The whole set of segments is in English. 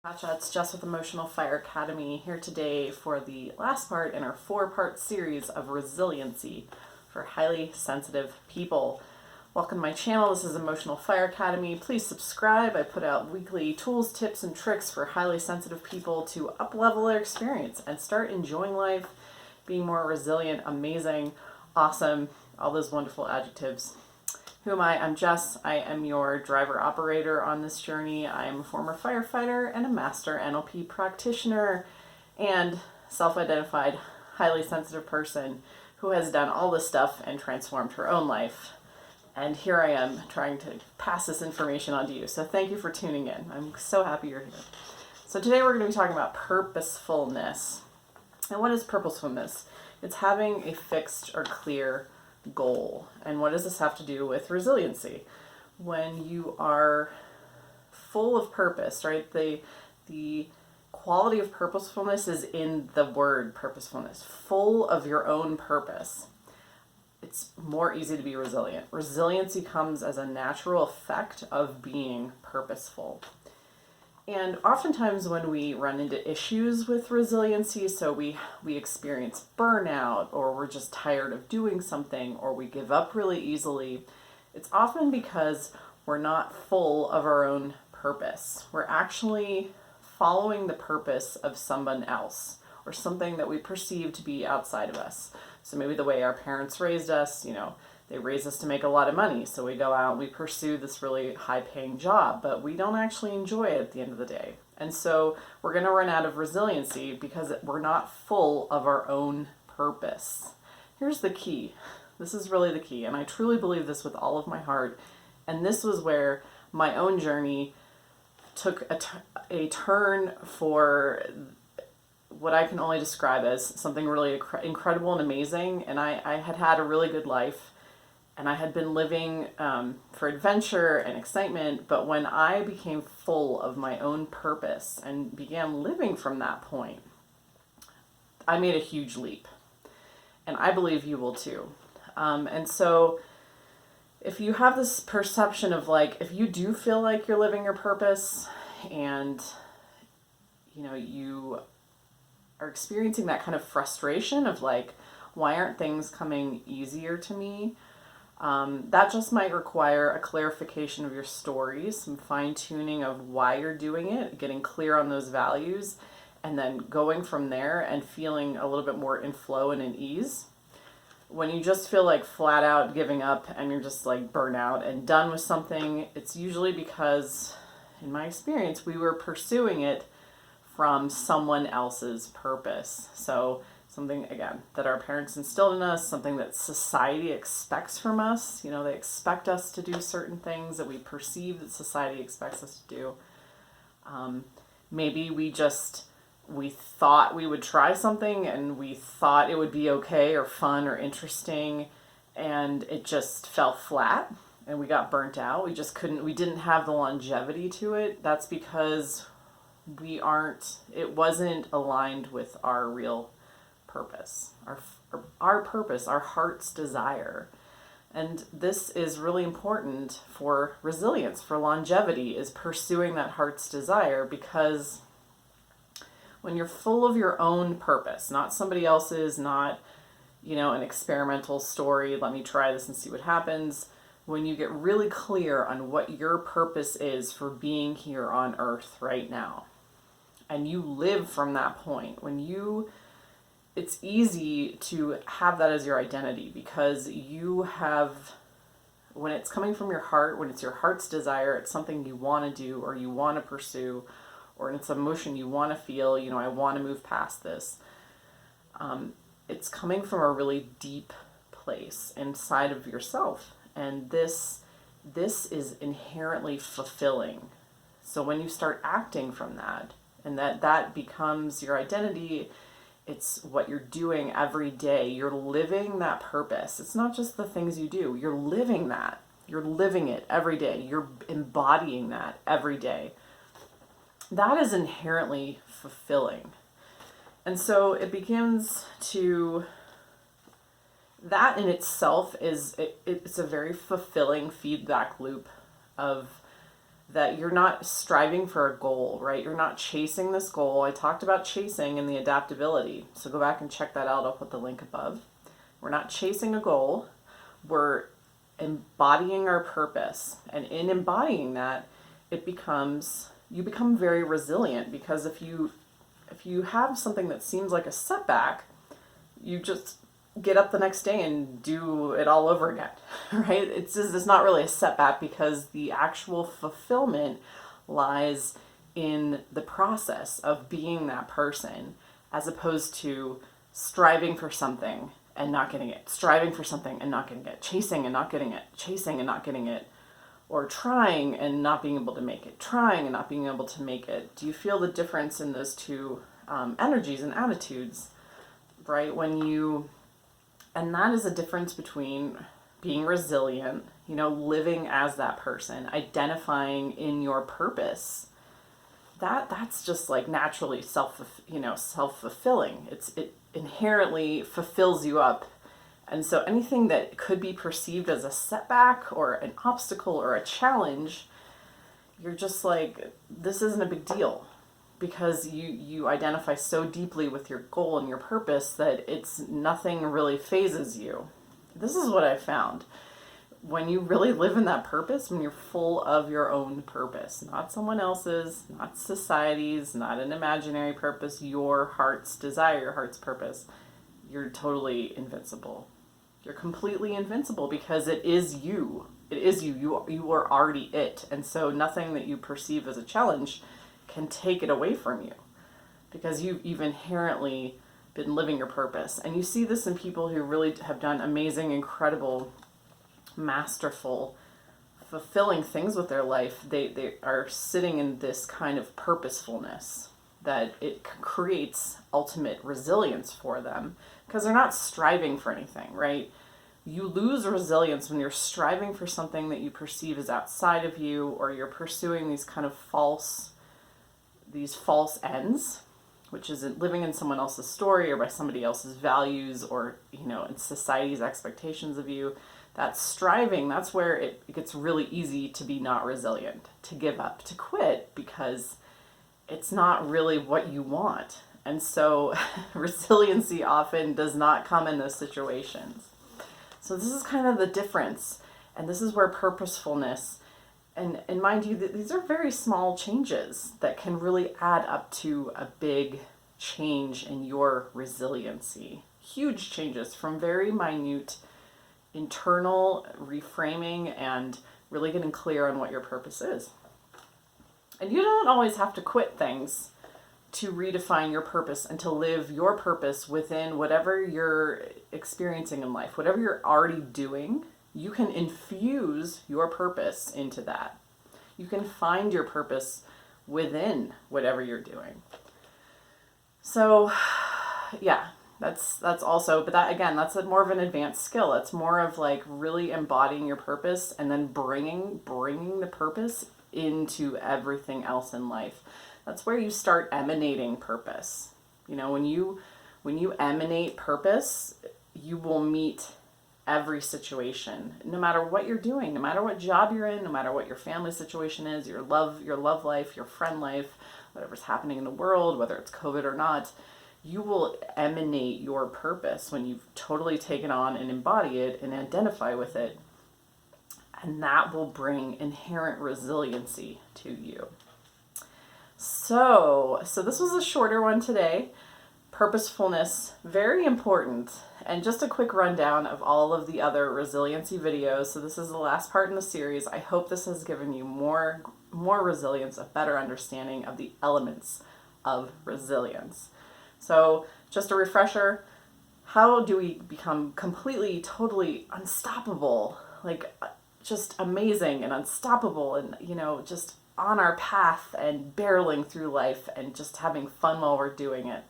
Gotcha, it's Jess with Emotional Fire Academy here today for the last part in our 4-part series of Resiliency for highly sensitive people. Welcome to my channel. This is Emotional Fire Academy. Please subscribe. I put out weekly tools, tips, and tricks for highly sensitive people to up-level their experience and start enjoying life, being more resilient, amazing, awesome, all those wonderful adjectives. Who am I? I'm Jess. I am your driver operator on this journey. I am a former firefighter and a master NLP practitioner and self-identified highly sensitive person who has done all this stuff and transformed her own life. And here I am trying to pass this information on to you. So thank you for tuning in. I'm so happy you're here. So today we're going to be talking about purposefulness. And what is purposefulness? It's having a fixed or clear goal. And what does this have to do with resiliency? When you are full of purpose, right? The quality of purposefulness is in the word purposefulness. Full of your own purpose, it's more easy to be resilient. Resiliency comes as a natural effect of being purposeful. And oftentimes when we run into issues with resiliency, so we experience burnout, or we're just tired of doing something, or we give up really easily, it's often because we're not full of our own purpose. We're actually following the purpose of someone else, or something that we perceive to be outside of us. So maybe the way our parents raised us, they raise us to make a lot of money, so we go out and we pursue this really high-paying job, but we don't actually enjoy it at the end of the day. And so we're going to run out of resiliency because we're not full of our own purpose. Here's the key. This is really the key, and I truly believe this with all of my heart. And this was where my own journey took a turn for what I can only describe as something really incredible and amazing. And I had had a really good life. And I had been living for adventure and excitement, but when I became full of my own purpose and began living from that point, I made a huge leap. And I believe you will too. And so if you have this perception of if you do feel like you're living your purpose and, you are experiencing that kind of frustration of why aren't things coming easier to me? That just might require a clarification of your story, some fine-tuning of why you're doing it, getting clear on those values, and then going from there and feeling a little bit more in flow and in ease. When you just feel like flat out giving up and you're just burnt out and done with something, it's usually because, in my experience, we were pursuing it from someone else's purpose. So something, again, that our parents instilled in us, something that society expects from us. They expect us to do certain things that we perceive that society expects us to do. Maybe we thought we would try something and we thought it would be okay or fun or interesting, and it just fell flat and we got burnt out. We didn't have the longevity to it. That's because it wasn't aligned with our real purpose, our purpose, our heart's desire. And this is really important for resilience, for longevity, is pursuing that heart's desire, because when you're full of your own purpose, not somebody else's, not, an experimental story, let me try this and see what happens. When you get really clear on what your purpose is for being here on earth right now, and you live from that point, it's easy to have that as your identity, because when it's coming from your heart, when it's your heart's desire, it's something you want to do or you want to pursue, or it's an emotion you want to feel, I want to move past this. It's coming from a really deep place inside of yourself. And this is inherently fulfilling. So when you start acting from that, and that becomes your identity, it's what you're doing every day. You're living that purpose. It's not just the things you do. You're living that. You're living it every day. You're embodying that every day. That is inherently fulfilling. And so it begins to, that in itself it's a very fulfilling feedback loop of that you're not striving for a goal, right? You're not chasing this goal. I talked about chasing and the adaptability. So go back and check that out. I'll put the link above. We're not chasing a goal. We're embodying our purpose. And in embodying that, you become very resilient, because if you have something that seems like a setback, you just get up the next day and do it all over again, right? It's not really a setback, because the actual fulfillment lies in the process of being that person, as opposed to striving for something and not getting it, striving for something and not getting it, chasing and not getting it, chasing and not getting it, or trying and not being able to make it, trying and not being able to make it. Do you feel the difference in those two energies and attitudes, right? And that is a difference between being resilient, living as that person, identifying in your purpose. That's just like naturally self-fulfilling. It inherently fulfills you up. And so anything that could be perceived as a setback or an obstacle or a challenge, you're just like, this isn't a big deal, because you identify so deeply with your goal and your purpose that nothing really phases you. This is what I found. When you really live in that purpose, when you're full of your own purpose, not someone else's, not society's, not an imaginary purpose, your heart's desire, your heart's purpose, you're totally invincible. You're completely invincible, because it is you. It is you. You are already it. And so nothing that you perceive as a challenge can take it away from you, because you've inherently been living your purpose. And you see this in people who really have done amazing, incredible, masterful, fulfilling things with their life. They are sitting in this kind of purposefulness that it creates ultimate resilience for them, because they're not striving for anything, right? You lose resilience when you're striving for something that you perceive as outside of you, or you're pursuing these kind of false ends, which is living in someone else's story or by somebody else's values, or in society's expectations of you. That striving, that's where it gets really easy to be not resilient, to give up, to quit, because it's not really what you want. And so resiliency often does not come in those situations. So this is kind of the difference. And this is where purposefulness, and mind you, these are very small changes that can really add up to a big change in your resiliency. Huge changes, from very minute internal reframing and really getting clear on what your purpose is. And you don't always have to quit things to redefine your purpose and to live your purpose within whatever you're experiencing in life. Whatever you're already doing, you can infuse your purpose into that. You can find your purpose within whatever you're doing. So, yeah, that's also, but that again, that's more of an advanced skill. It's more of like really embodying your purpose and then bringing the purpose into everything else in life. That's where you start emanating purpose. When you emanate purpose, you will meet every situation, no matter what you're doing, no matter what job you're in, no matter what your family situation is, your love life, your friend life, whatever's happening in the world, whether it's COVID or not, you will emanate your purpose when you've totally taken on and embody it and identify with it. And that will bring inherent resiliency to you. So this was a shorter one today. Purposefulness, very important. And just a quick rundown of all of the other resiliency videos. So this is the last part in the series. I hope this has given you more resilience, a better understanding of the elements of resilience. So just a refresher, how do we become completely, totally unstoppable? Like just amazing and unstoppable and, just on our path and barreling through life and just having fun while we're doing it.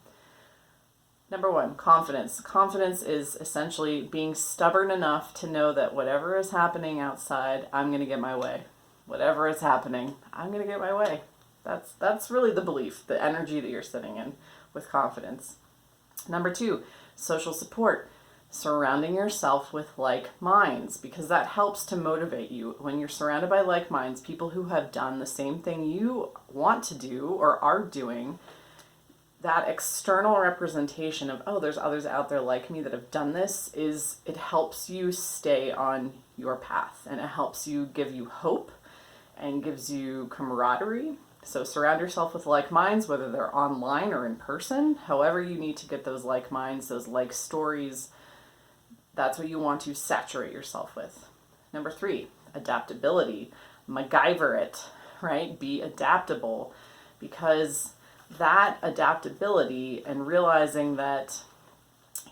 Number one, confidence. Confidence is essentially being stubborn enough to know that whatever is happening outside, I'm going to get my way. Whatever is happening, I'm going to get my way. That's really the belief, the energy that you're sitting in with confidence. Number two, social support. surrounding yourself with like minds, because that helps to motivate you. When you're surrounded by like minds, people who have done the same thing you want to do or are doing, that external representation of, oh, there's others out there like me that have done this, it helps you stay on your path, and it helps you, give you hope and gives you camaraderie. So surround yourself with like minds, whether they're online or in person, however you need to get those like minds, those like stories. That's what you want to saturate yourself with. Number 3, adaptability. MacGyver it, right? Be adaptable, because that adaptability and realizing that,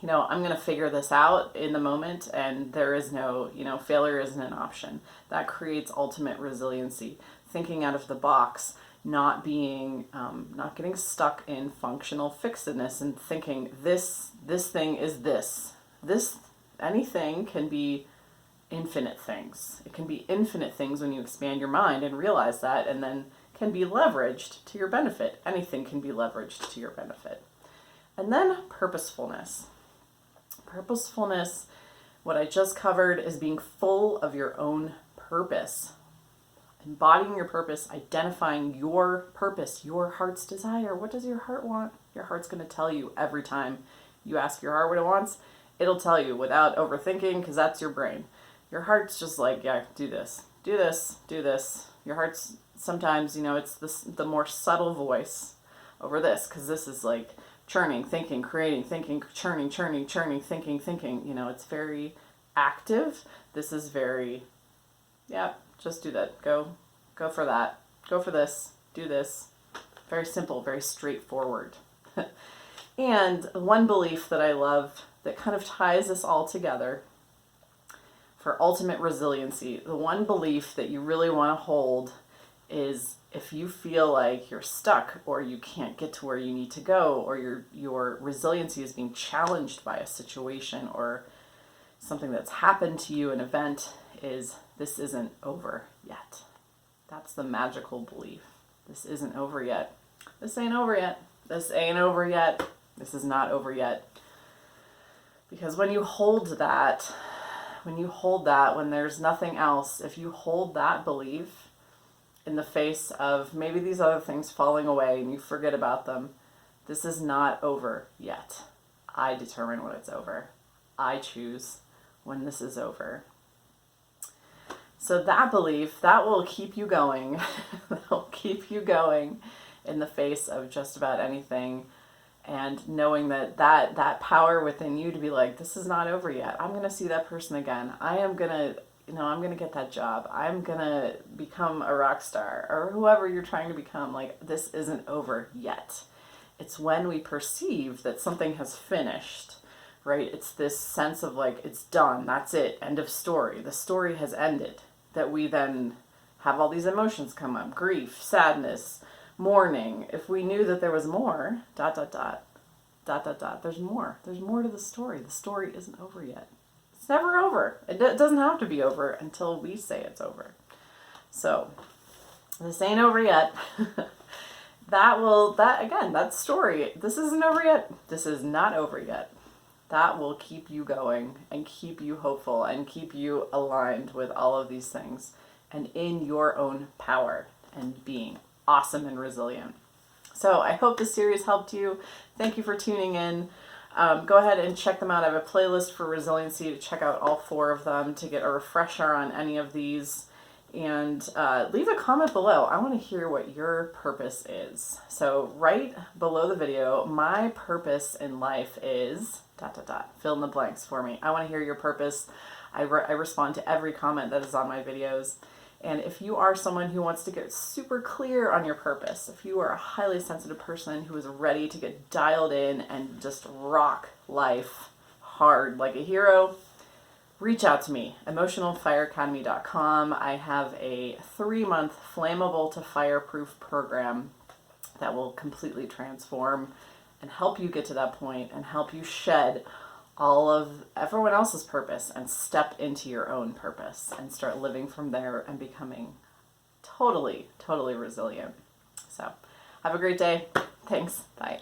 I'm going to figure this out in the moment, and there is no, failure isn't an option. That creates ultimate resiliency. Thinking out of the box, not being, not getting stuck in functional fixedness and thinking this thing is this. Anything can be infinite things. It can be infinite things when you expand your mind and realize that, and then can be leveraged to your benefit. Anything can be leveraged to your benefit. And then purposefulness. Purposefulness, what I just covered, is being full of your own purpose. Embodying your purpose, identifying your purpose, your heart's desire. What does your heart want? Your heart's going to tell you every time you ask your heart what it wants. It'll tell you without overthinking, because that's your brain. Your heart's just like, yeah, do this, do this, do this. Your heart's sometimes, it's the more subtle voice over this, because this is like churning, thinking, creating, thinking, churning, thinking. It's very active. This is very, yeah, just do that. Go for that. Go for this. Do this. Very simple, very straightforward. And one belief that I love that kind of ties this all together for ultimate resiliency, the one belief that you really want to hold is, if you feel like you're stuck or you can't get to where you need to go, or your resiliency is being challenged by a situation or something that's happened to you, an event, is this isn't over yet. That's the magical belief. This isn't over yet. This ain't over yet. This ain't over yet. This is not over yet. Because when you hold that, when there's nothing else, if you hold that belief in the face of maybe these other things falling away and you forget about them, this is not over yet. I determine when it's over. I choose when this is over. So that belief, that will keep you going. That will keep you going in the face of just about anything. And knowing that power within you to be like, this is not over yet. I'm going to see that person again. I'm going to get that job. I'm going to become a rock star, or whoever you're trying to become. Like, this isn't over yet. It's when we perceive that something has finished, right? It's this sense of like, it's done. That's it. End of story. The story has ended. That we then have all these emotions come up. Grief, sadness, mourning. If we knew that there was more, ... There's more. There's more to the story. The story isn't over yet. It's never over. It doesn't have to be over until we say it's over. So, this ain't over yet. That story, this isn't over yet. This is not over yet. That will keep you going and keep you hopeful and keep you aligned with all of these things and in your own power and being awesome and resilient. So I hope this series helped you. Thank you for tuning in. Go ahead and check them out. I have a playlist for resiliency to check out all 4 of them to get a refresher on any of these. And leave a comment below. I want to hear what your purpose is. So right below the video, my purpose in life is ... Fill in the blanks for me. I want to hear your purpose. I respond to every comment that is on my videos. And if you are someone who wants to get super clear on your purpose, if you are a highly sensitive person who is ready to get dialed in and just rock life hard like a hero, reach out to me, emotionalfireacademy.com. I have a 3-month flammable to fireproof program that will completely transform and help you get to that point and help you shed all of everyone else's purpose and step into your own purpose and start living from there and becoming totally resilient. So have a great day. Thanks. Bye.